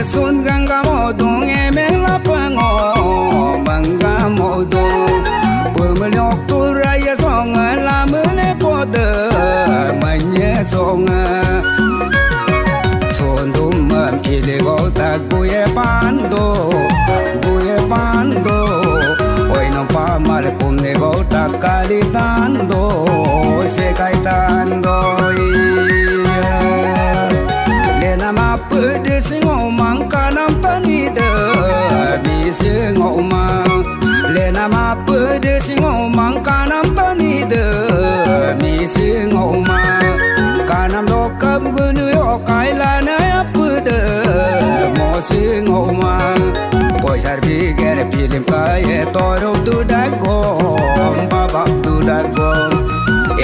Sun ganga modung emeng lapango mangga modung pemeliok turaya songa lamene pode manye songa sondum mam ilego tak buye pando oi no pamal kum nego tak kalitando sekai tando lena ma pede singo mangkanam tanide mi singo ma lena ma pede singo mangkanam tanide mi singo ma kanam lokam gunu yo kailana pede mo singo ma poi sarbi ger pilim kaye toro tu dagom babak tu dagom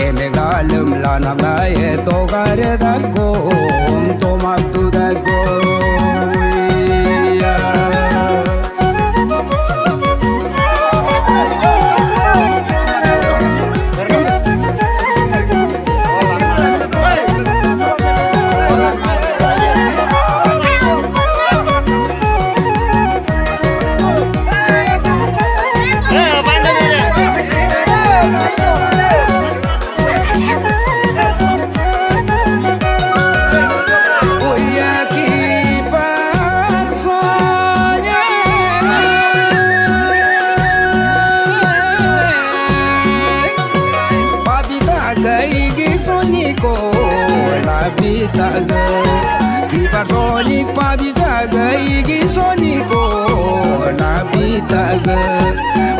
emegalum lanam nae to gare dagom to matu dagom Sonico la vita kibar sonik pabita igi sonico la vita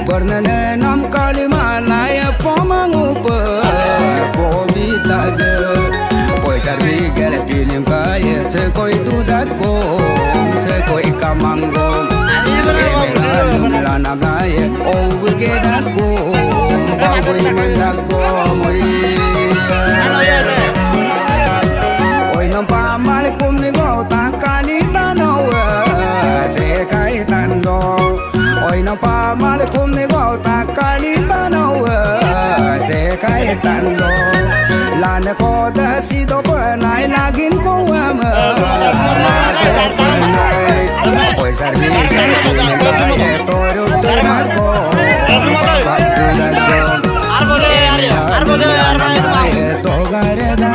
bernane nam kalima laya pomangupa pobita poi sarvi ger pilim kaya se koi tu dako se koi kamango emegalum lanam laya o ge dako bagoi mandako moi oi nam pamal kum ni go takani tano se kai tando oi nam pamal kum ni go takani tano se kai tando lan ko da si do panai lagin ko ama oi sarvi ger ni ga to ru tu ko ar bole to gare da